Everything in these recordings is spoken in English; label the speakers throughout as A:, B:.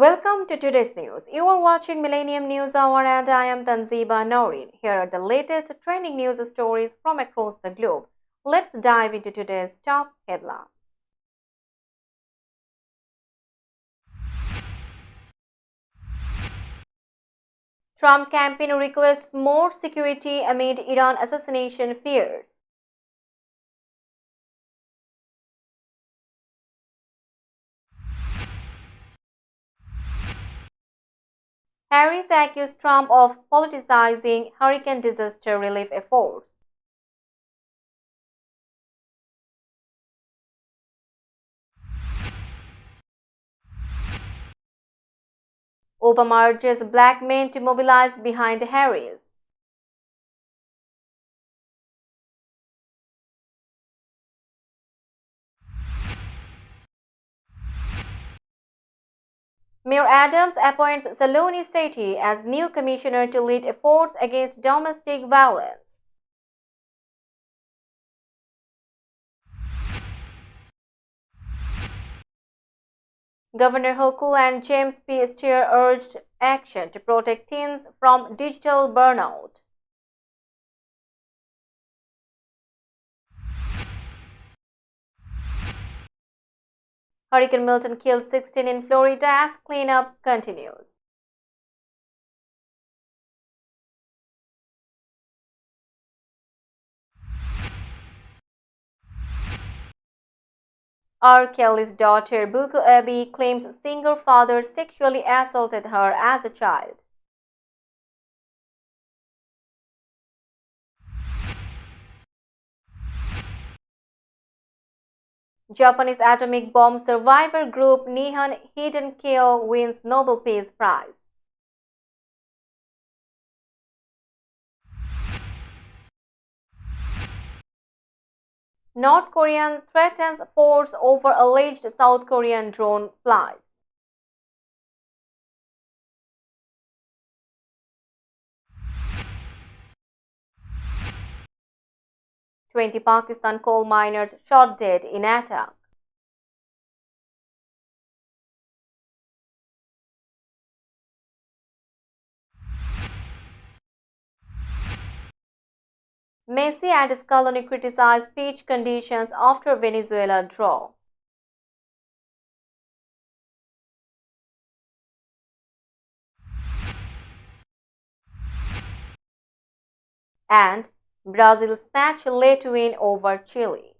A: Welcome to today's news. You are watching Millennium News Hour and I am Tanziba Noreen. Here are the latest trending news stories from across the globe. Let's dive into today's top headlines. Trump campaign requests more security amid Iran assassination fears. Harris accused Trump of politicizing hurricane disaster relief efforts. Obama urges black men to mobilize behind Harris. Mayor Adams appoints Saloni Sethi as new commissioner to lead efforts against domestic violence. Governor Hochul and James P. Steer urged action to protect teens from digital burnout. Hurricane Milton killed 16 in Florida as cleanup continues. R. Kelly's daughter, Buku Abby, claims singer father sexually assaulted her as a child. Japanese atomic bomb survivor group Nihon Hidenkyo wins Nobel Peace Prize. North Korean threatens force over alleged South Korean drone flights. 20 Pakistan coal miners shot dead in attack. Messi and Scaloni criticize pitch conditions after Venezuela draw. And Brazil snatch late win over Chile.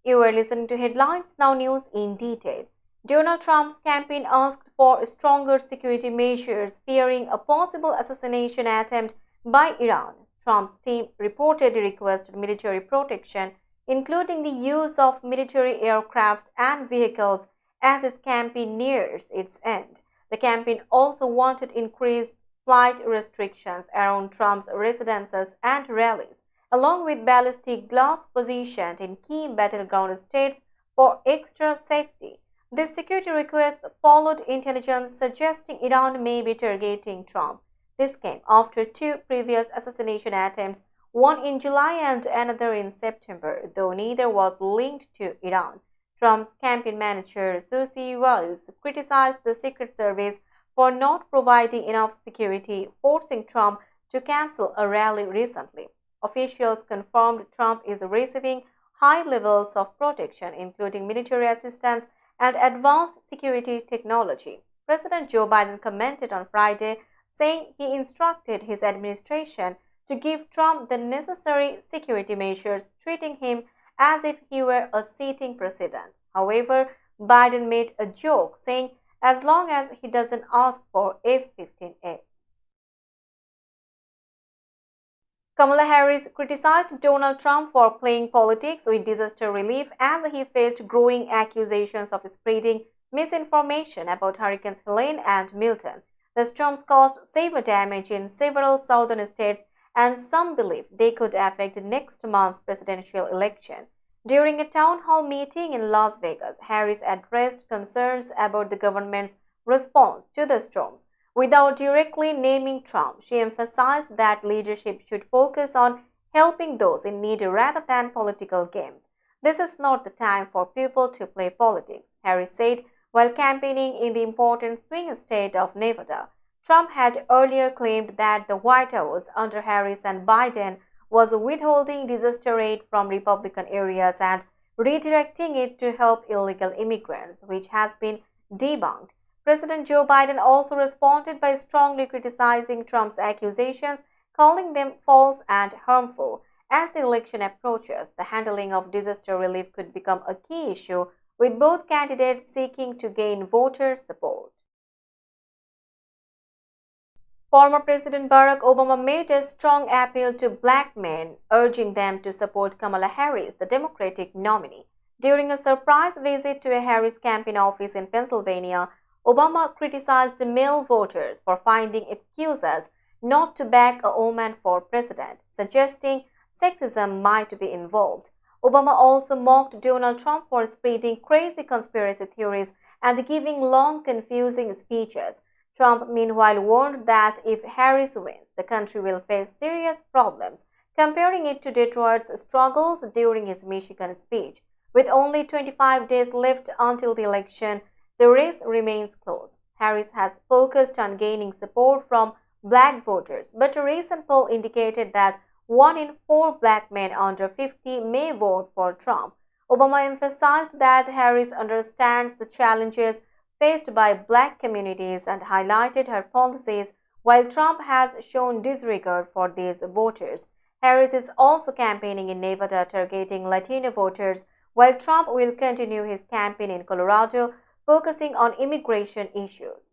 A: You are listening to Headlines Now News in detail. Donald Trump's campaign asked for stronger security measures, fearing a possible assassination attempt by Iran. Trump's team reportedly requested military protection, including the use of military aircraft and vehicles, as his campaign nears its end. The campaign also wanted increased flight restrictions around Trump's residences and rallies, along with ballistic glass positioned in key battleground states for extra safety. This security request followed intelligence suggesting Iran may be targeting Trump. This came after two previous assassination attempts, one in July and another in September, though neither was linked to Iran. Trump's campaign manager, Susie Wiles, criticized the Secret Service for not providing enough security, forcing Trump to cancel a rally recently. Officials confirmed Trump is receiving high levels of protection, including military assistance and advanced security technology. President Joe Biden commented on Friday, saying he instructed his administration to give Trump the necessary security measures, treating him as if he were a sitting president. However, Biden made a joke, saying as long as he doesn't ask for F-15As. Kamala Harris criticized Donald Trump for playing politics with disaster relief as he faced growing accusations of spreading misinformation about Hurricanes Helene and Milton. The storms caused severe damage in several southern states, and some believe they could affect next month's presidential election. During a town hall meeting in Las Vegas, Harris addressed concerns about the government's response to the storms. Without directly naming Trump, she emphasized that leadership should focus on helping those in need rather than political games. This is not the time for people to play politics, Harris said while campaigning in the important swing state of Nevada. Trump had earlier claimed that the White House under Harris and Biden was withholding disaster aid from Republican areas and redirecting it to help illegal immigrants, which has been debunked. President Joe Biden also responded by strongly criticizing Trump's accusations, calling them false and harmful. As the election approaches, the handling of disaster relief could become a key issue, with both candidates seeking to gain voter support. Former President Barack Obama made a strong appeal to black men, urging them to support Kamala Harris, the Democratic nominee. During a surprise visit to a Harris campaign office in Pennsylvania, Obama criticized male voters for finding excuses not to back a woman for president, suggesting sexism might be involved. Obama also mocked Donald Trump for spreading crazy conspiracy theories and giving long, confusing speeches. Trump, meanwhile, warned that if Harris wins, the country will face serious problems, comparing it to Detroit's struggles during his Michigan speech. With only 25 days left until the election, the race remains close. Harris has focused on gaining support from black voters, but a recent poll indicated that 1 in 4 black men under 50 may vote for Trump. Obama emphasized that Harris understands the challenges faced by black communities and highlighted her policies, while Trump has shown disregard for these voters. Harris is also campaigning in Nevada, targeting Latino voters, while Trump will continue his campaign in Colorado, focusing on immigration issues.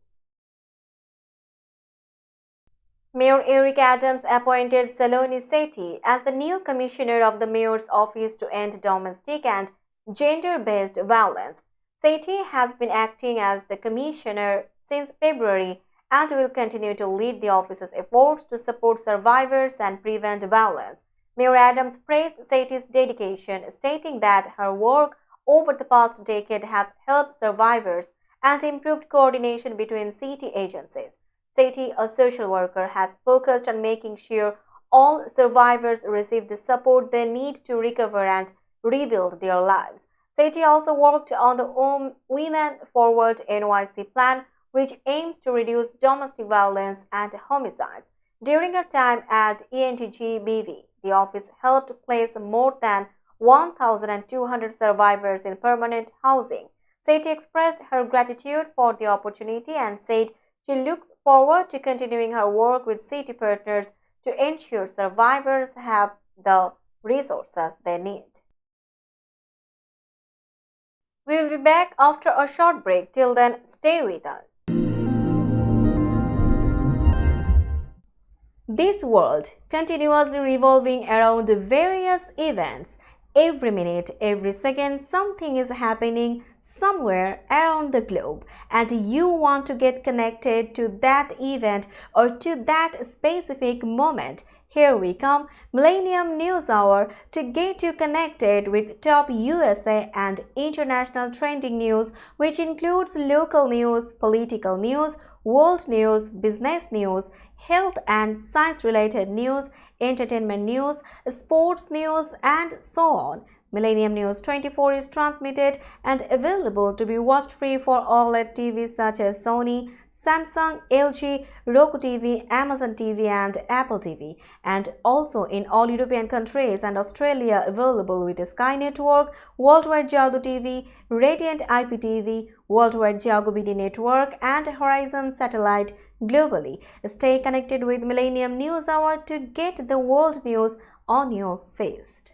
A: Mayor Eric Adams appointed Saloni Sethi as the new commissioner of the mayor's office to end domestic and gender-based violence. Sethi has been acting as the commissioner since February and will continue to lead the office's efforts to support survivors and prevent violence. Mayor Adams praised Sethi's dedication, stating that her work over the past decade has helped survivors and improved coordination between city agencies. Sethi, a social worker, has focused on making sure all survivors receive the support they need to recover and rebuild their lives. Sethi also worked on the Women Forward NYC plan, which aims to reduce domestic violence and homicides. During her time at ENTG-BV, the office helped place more than 1,200 survivors in permanent housing. Sethi expressed her gratitude for the opportunity and said she looks forward to continuing her work with city partners to ensure survivors have the resources they need. We will be back after a short break. Till then, stay with us. This world continuously revolving around various events. Every minute, every second, something is happening somewhere around the globe, and you want to get connected to that event or to that specific moment. Here we come, Millennium News Hour, to get you connected with top USA and international trending news, which includes local news, political news, world news, business news, health and science-related news, entertainment news, sports news, and so on. Millennium News 24 is transmitted and available to be watched free for OLED TVs such as Sony, Samsung, LG, Roku TV, Amazon TV, and Apple TV, and also in all European countries and Australia available with Sky Network, Worldwide Jago TV, Radiant IPTV, Worldwide Jago BD Network, and Horizon Satellite globally. Stay connected with Millennium News Hour to get the world news on your feast.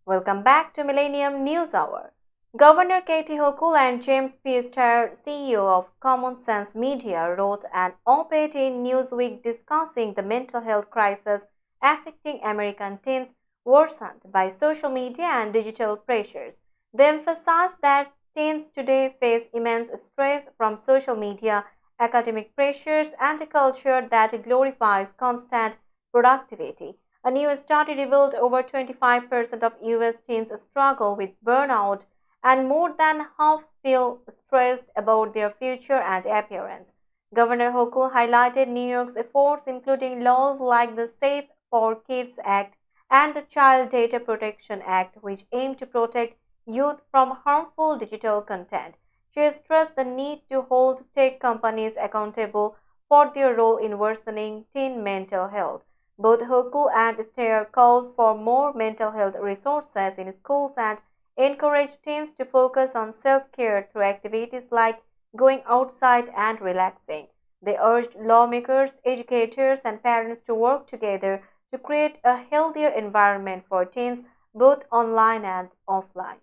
A: Welcome back to Millennium News Hour. Governor Kathy Hochul and James P. Steyer, CEO of Common Sense Media, wrote an op-ed in Newsweek discussing the mental health crisis affecting American teens worsened by social media and digital pressures. They emphasized that teens today face immense stress from social media, academic pressures, and a culture that glorifies constant productivity. A new study revealed over 25% of US teens struggle with burnout, and more than half feel stressed about their future and appearance. Governor Hochul highlighted New York's efforts, including laws like the Safe for Kids Act and the Child Data Protection Act, which aim to protect youth from harmful digital content. She stressed the need to hold tech companies accountable for their role in worsening teen mental health. Both Hochul and Steyer called for more mental health resources in schools and encouraged teens to focus on self-care through activities like going outside and relaxing. They urged lawmakers, educators, and parents to work together to create a healthier environment for teens both online and offline.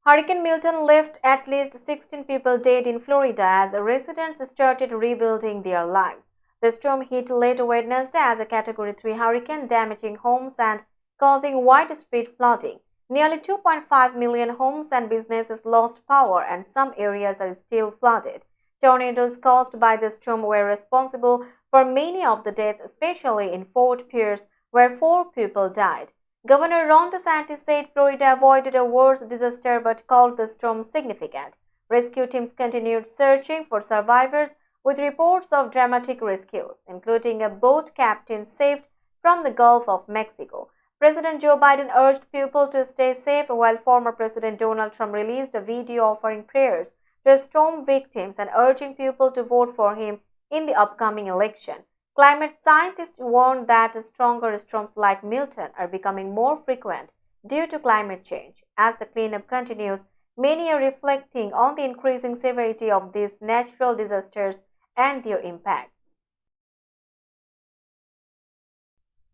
A: Hurricane Milton left at least 16 people dead in Florida as residents started rebuilding their lives. The storm hit late Wednesday as a Category 3 hurricane, damaging homes and causing widespread flooding. Nearly 2.5 million homes and businesses lost power, and some areas are still flooded. Tornadoes caused by the storm were responsible for many of the deaths, especially in Fort Pierce, where 4 people died. Governor Ron DeSantis said Florida avoided a worse disaster but called the storm significant. Rescue teams continued searching for survivors with reports of dramatic rescues, including a boat captain saved from the Gulf of Mexico. President Joe Biden urged people to stay safe while former President Donald Trump released a video offering prayers to storm victims and urging people to vote for him in the upcoming election. Climate scientists warn that stronger storms like Milton are becoming more frequent due to climate change. As the cleanup continues, many are reflecting on the increasing severity of these natural disasters and their impacts.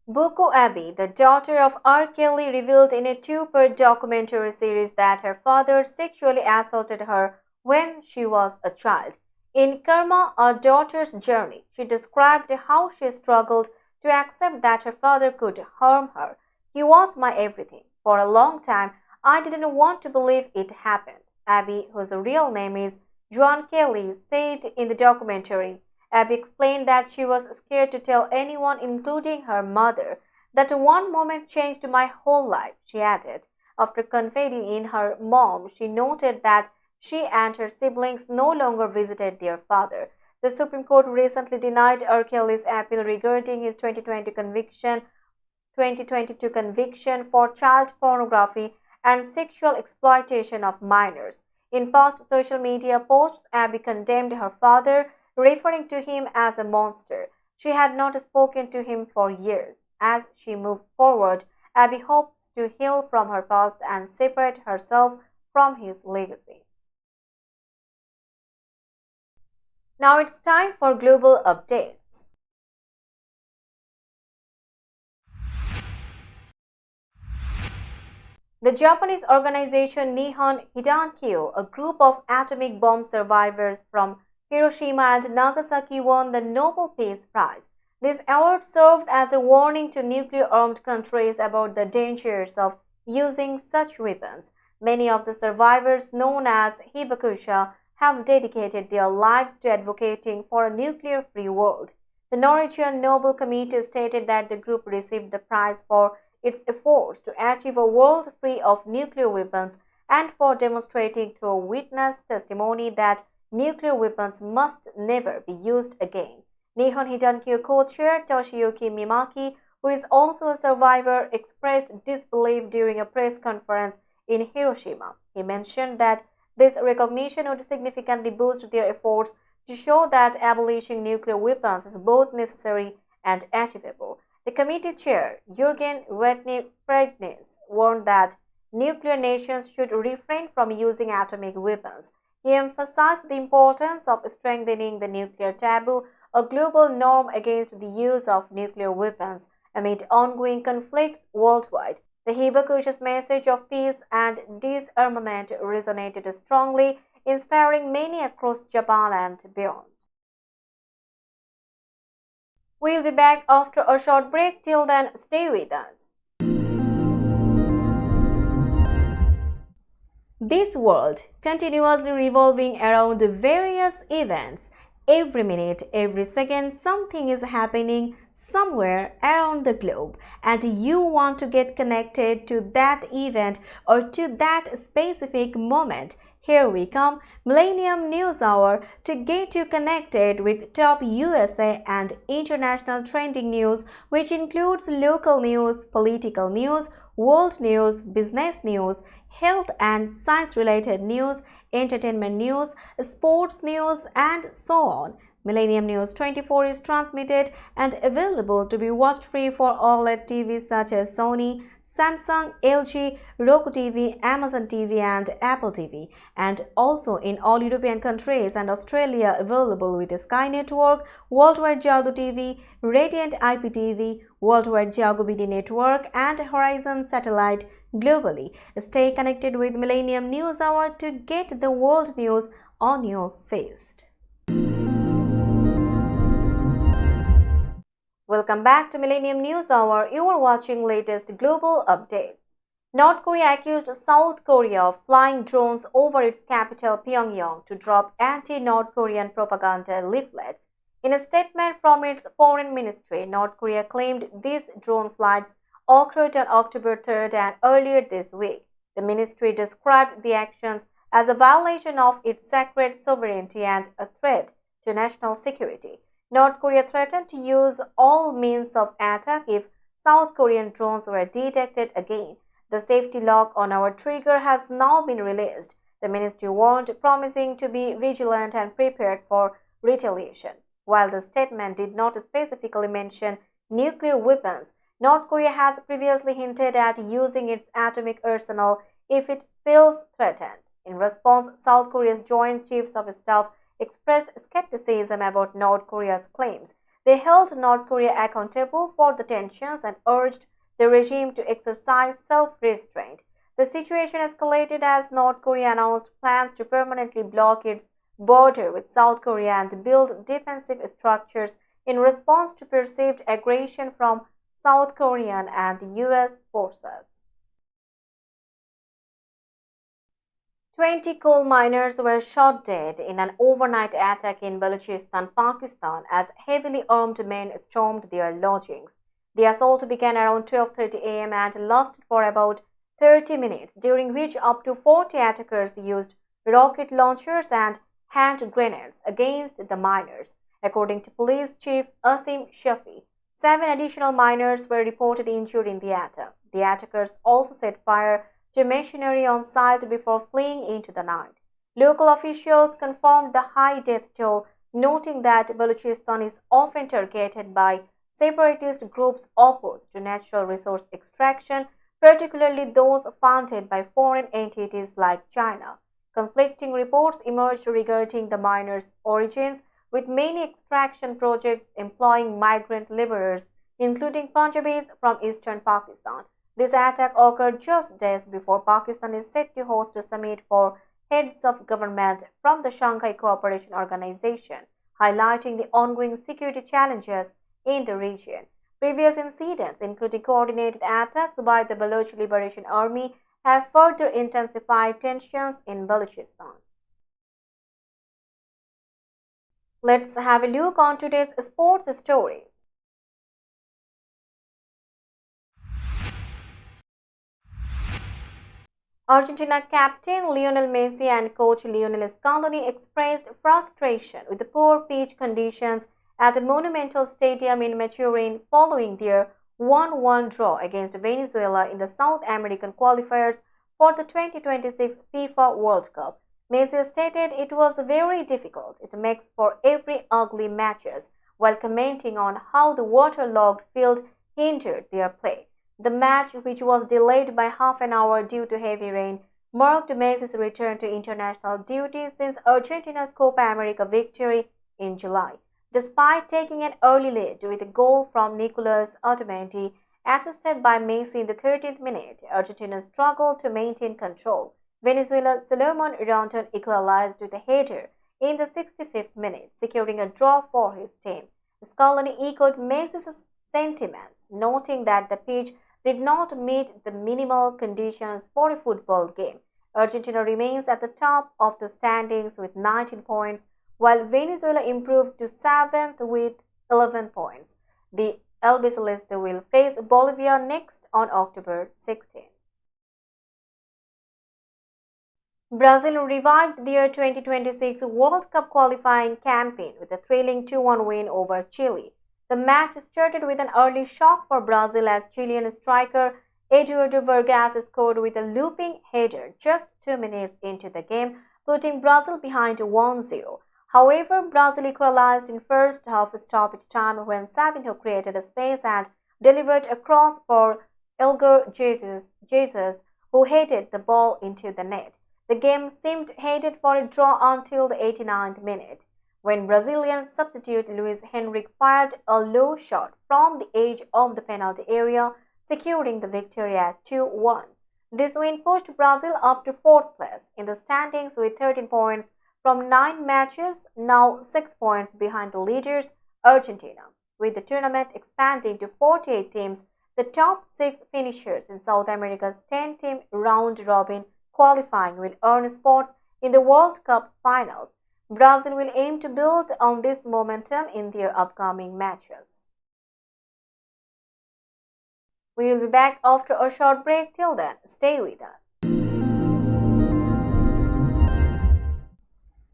A: Bucco Abbey, the daughter of R. Kelly, revealed in a 2-part documentary series that her father sexually assaulted her when she was a child. In Karma, A Daughter's Journey, she described how she struggled to accept that her father could harm her. He was my everything. For a long time, I didn't want to believe it happened. Abby, whose real name is Joan Kelly, said in the documentary. Abby explained that she was scared to tell anyone, including her mother. That one moment changed my whole life, she added. After confiding in her mom, she noted that she and her siblings no longer visited their father. The Supreme Court recently denied R. Kelly's appeal regarding his 2022 conviction for child pornography and sexual exploitation of minors. In past social media posts, Abby condemned her father, referring to him as a monster. She had not spoken to him for years. As she moves forward, Abby hopes to heal from her past and separate herself from his legacy. Now it's time for global updates. The Japanese organization Nihon Hidankyo, a group of atomic bomb survivors from Hiroshima and Nagasaki, won the Nobel Peace Prize. This award served as a warning to nuclear-armed countries about the dangers of using such weapons. Many of the survivors, known as hibakusha, have dedicated their lives to advocating for a nuclear-free world. The Norwegian Nobel Committee stated that the group received the prize for its efforts to achieve a world free of nuclear weapons and for demonstrating through witness testimony that nuclear weapons must never be used again. Nihon Hidankyo co-chair Toshiyuki Mimaki, who is also a survivor, expressed disbelief during a press conference in Hiroshima. He mentioned that this recognition would significantly boost their efforts to show that abolishing nuclear weapons is both necessary and achievable. The committee chair, Jürgen Whitney-Fregness, warned that nuclear nations should refrain from using atomic weapons. He emphasized the importance of strengthening the nuclear taboo, a global norm against the use of nuclear weapons amid ongoing conflicts worldwide. The hibakusha's message of peace and disarmament resonated strongly, inspiring many across Japan and beyond. We'll be back after a short break. Till then, stay with us. This world continuously revolving around various events. Every minute, every second, something is happening somewhere around the globe, and you want to get connected to that event or to that specific moment. here we come, Millennium News Hour, to get you connected with top USA and international trending news, which includes local news, political news, world news, business news, health and science-related news, entertainment news, sports news, and so on. Millennium News 24 is transmitted and available to be watched free for OLED TVs such as Sony, Samsung, LG, Roku TV, Amazon TV and Apple TV, and also in all European countries and Australia available with Sky Network, Worldwide Jago TV, Radiant IPTV, Worldwide Jago BD Network and Horizon Satellite globally. Stay connected with Millennium News Hour to get the world news on your feed. Welcome back to Millennium News Hour. You are watching latest global updates. North Korea accused South Korea of flying drones over its capital Pyongyang to drop anti-North Korean propaganda leaflets. In a statement from its foreign ministry, North Korea claimed these drone flights occurred on October 3rd and earlier this week. The ministry described the actions as a violation of its sacred sovereignty and a threat to national security. North Korea threatened to use all means of attack if South Korean drones were detected again. The safety lock on our trigger has now been released, the ministry warned, promising to be vigilant and prepared for retaliation. While the statement did not specifically mention nuclear weapons, North Korea has previously hinted at using its atomic arsenal if it feels threatened. In response, South Korea's Joint Chiefs of Staff expressed skepticism about North Korea's claims. They held North Korea accountable for the tensions and urged the regime to exercise self-restraint. The situation escalated as North Korea announced plans to permanently block its border with South Korea and build defensive structures in response to perceived aggression from South Korean and US forces. 20 coal miners were shot dead in an overnight attack in Balochistan, Pakistan, as heavily armed men stormed their lodgings. The assault began around 12:30 a.m. and lasted for about 30 minutes, during which up to 40 attackers used rocket launchers and hand grenades against the miners. According to Police Chief Asim Shafi, 7 additional miners were reported injured in the attack. The attackers also set fire to machinery on site before fleeing into the night. Local officials confirmed the high death toll, noting that Balochistan is often targeted by separatist groups opposed to natural resource extraction, particularly those funded by foreign entities like China. Conflicting reports emerged regarding the miners' origins, with many extraction projects employing migrant laborers, including Punjabis from eastern Pakistan. This attack occurred just days before Pakistan is set to host a summit for heads of government from the Shanghai Cooperation Organization, highlighting the ongoing security challenges in the region. Previous incidents, including coordinated attacks by the Baloch Liberation Army, have further intensified tensions in Balochistan. Let's have a look on today's sports stories. Argentina captain Lionel Messi and coach Lionel Scaloni expressed frustration with the poor pitch conditions at a Monumental Stadium in Maturin following their 1-1 draw against Venezuela in the South American qualifiers for the 2026 FIFA World Cup. Messi stated it was very difficult. It makes for every ugly matches, while commenting on how the waterlogged field hindered their play. The match, which was delayed by half an hour due to heavy rain, marked Messi's return to international duty since Argentina's Copa America victory in July. Despite taking an early lead with a goal from Nicolas Otamendi, assisted by Messi in the 13th minute, Argentina struggled to maintain control. Venezuela's Salomon Rondon equalized with a header in the 65th minute, securing a draw for his team. Scaloni echoed Messi's sentiments, noting that the pitch did not meet the minimal conditions for a football game. Argentina remains at the top of the standings with 19 points, while Venezuela improved to 7th with 11 points. The Albiceleste will face Bolivia next on October 16. Brazil revived their 2026 World Cup qualifying campaign with a thrilling 2-1 win over Chile. The match started with an early shock for Brazil as Chilean striker Eduardo Vargas scored with a looping header just 2 minutes into the game, putting Brazil behind 1-0. However, Brazil equalized in first half stoppage time when Sabinho created a space and delivered a cross for Elgar Jesus, who headed the ball into the net. The game seemed headed for a draw until the 89th minute, when Brazilian substitute Luis Henrique fired a low shot from the edge of the penalty area, securing the victory at 2-1. This win pushed Brazil up to fourth place in the standings with 13 points from 9 matches, now 6 points behind the leaders, Argentina. With the tournament expanding to 48 teams, the top 6 finishers in South America's 10-team round-robin qualifying will earn spots in the World Cup finals. Brazil will aim to build on this momentum in their upcoming matches. We will be back after a short break. Till then, stay with us.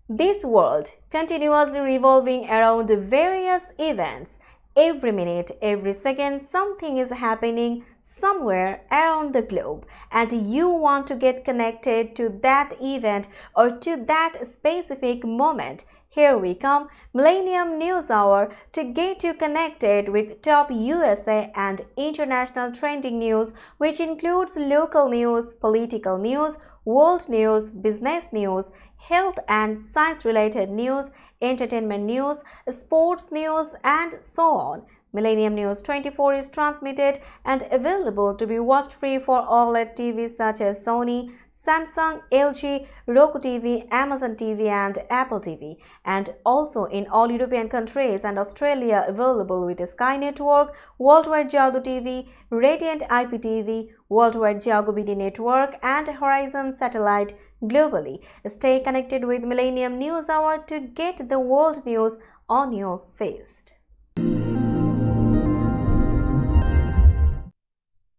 A: This world continuously revolving around various events. Every minute, every second, something is happening somewhere around the globe, and you want to get connected to that event or to that specific moment. Here we come, Millennium News Hour, to get you connected with top USA and international trending news, which includes local news, political news, world news, business news, health and science-related news, entertainment news, sports news, and so on. Millennium News 24 is transmitted and available to be watched free for OLED TVs such as Sony, Samsung, LG, Roku TV, Amazon TV, and Apple TV, and also in all European countries and Australia available with Sky Network, Worldwide Jago TV, Radiant IPTV, Worldwide Jago BD Network, and Horizon Satellite globally. Stay connected with Millennium News Hour to get the world news on your fist.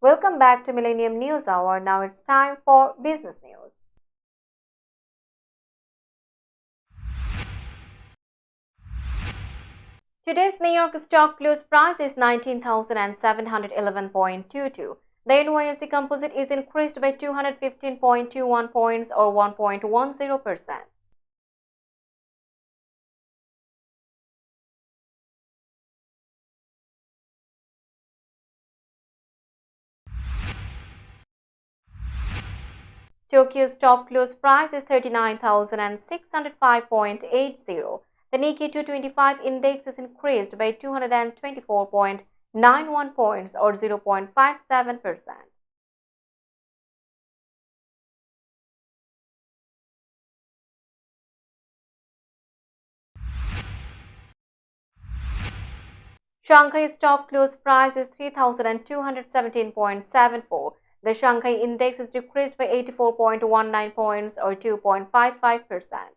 A: Welcome back to Millennium News Hour. Now it's time for business news. Today's New York stock close price is 19,711.22. The NYSE Composite is increased by 215.21 points or 1.10%. Tokyo's top close price is 39,605.80. The Nikkei 225 index is increased by 224.91 points or 0.57%. Shanghai's top close price is 3,217.74. The Shanghai index is decreased by 84.19 points or 2.55%.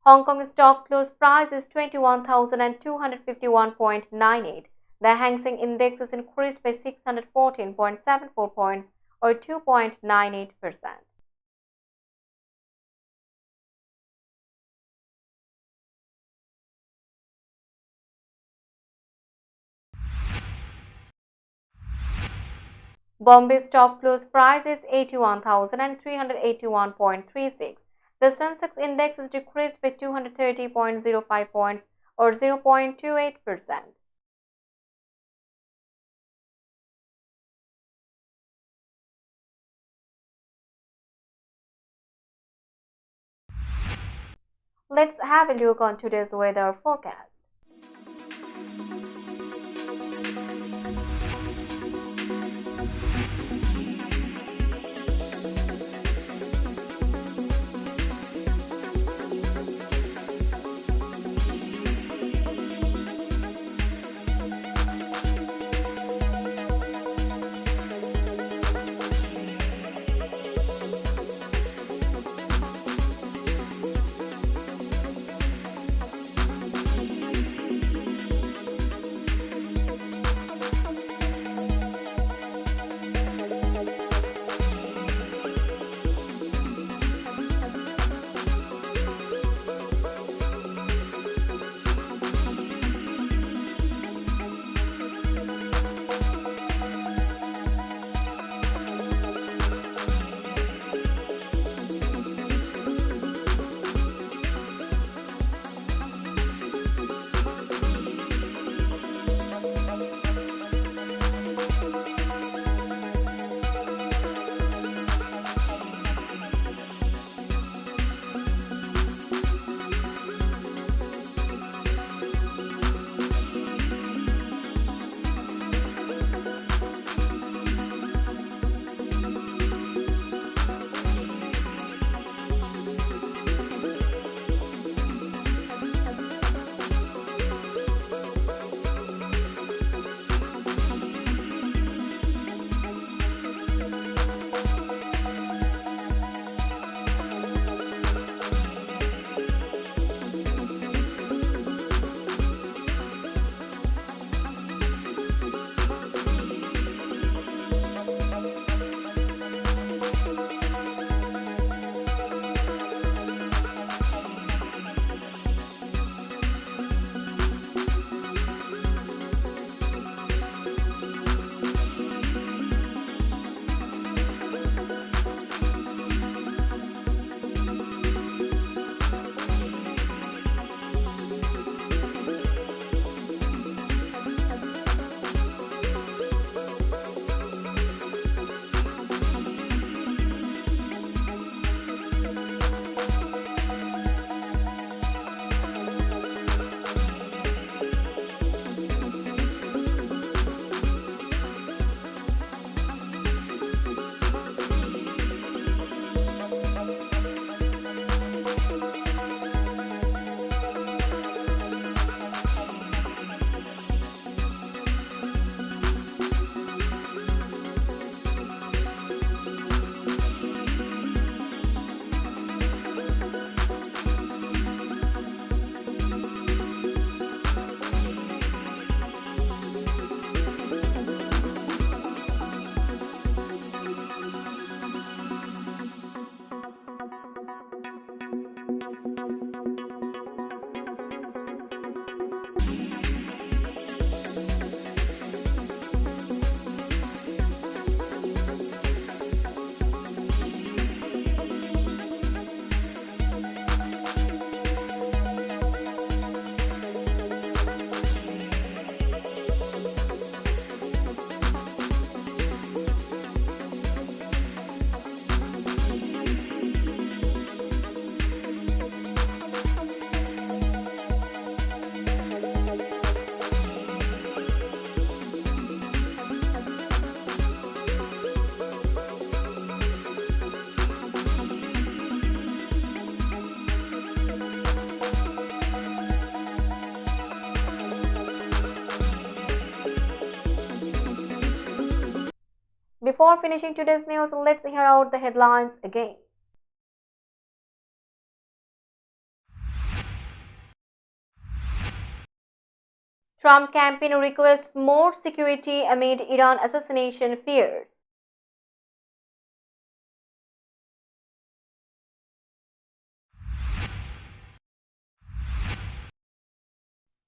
A: Hong Kong stock close price is 21,251.98. The Hang Seng index is increased by 614.74 points or 2.98%. Bombay's top close price is 81,381.36. The Sensex index is decreased by 230.05 points or 0.28%. Let's have a look on today's weather forecast. before finishing today's news, let's hear out the headlines again. Trump campaign requests more security amid Iran assassination fears.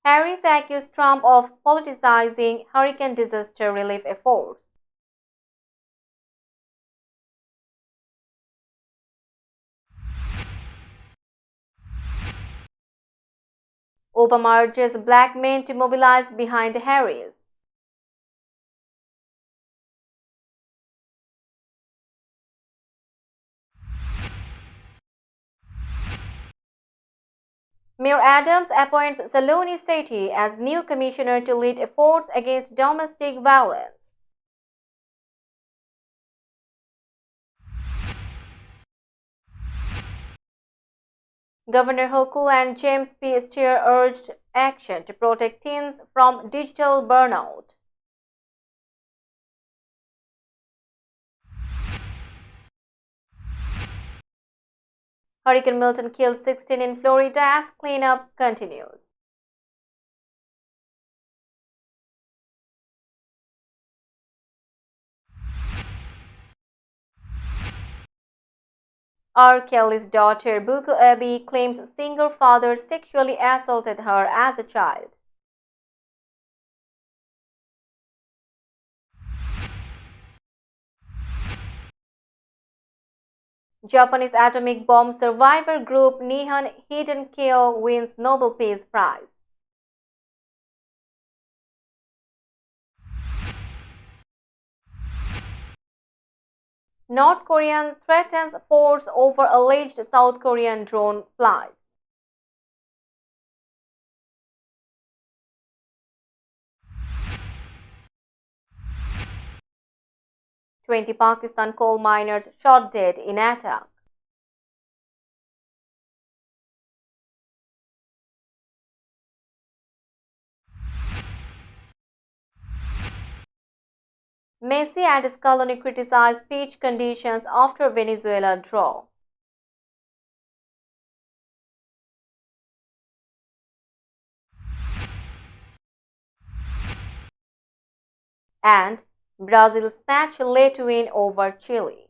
A: Harris accused Trump of politicizing hurricane disaster relief efforts. Obama urges black men to mobilize behind Harris. Mayor Adams appoints Saloni Sethi as new commissioner to lead efforts against domestic violence. Governor Hochul and James P. Steer urged action to protect teens from digital burnout. Hurricane Milton killed 16 in Florida as cleanup continues. R. Kelly's daughter, Buku Abby, claims singer father sexually assaulted her as a child. Japanese atomic bomb survivor group Nihon Hidenkyo wins Nobel Peace Prize. North Korea threatens force over alleged South Korean drone flights. "20 Pakistan coal miners shot dead in attack." Messi and Scaloni criticize pitch conditions after Venezuela draw. And Brazil snatch late win over Chile.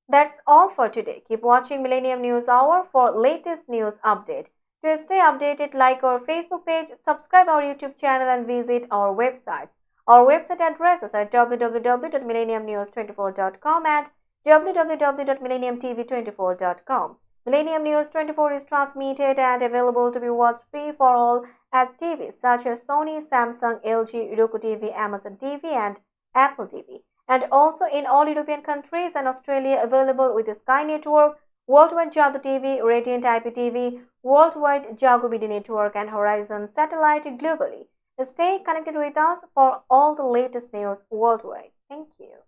A: That's all for today. Keep watching Millennium News Hour for latest news update. To stay updated, like our Facebook page, subscribe our YouTube channel and visit our websites. Our website addresses are www.millenniumnews24.com and www.millenniumtv24.com. Millennium News 24 is transmitted and available to be watched free for all at TVs such as Sony, Samsung, LG, Roku TV, Amazon TV and Apple TV, and also in all European countries and Australia, available with the Sky Network, Worldwide Jago TV, Radiant IPTV, Worldwide Jago Media Network and Horizon Satellite globally. Stay connected with us for all the latest news worldwide. Thank you.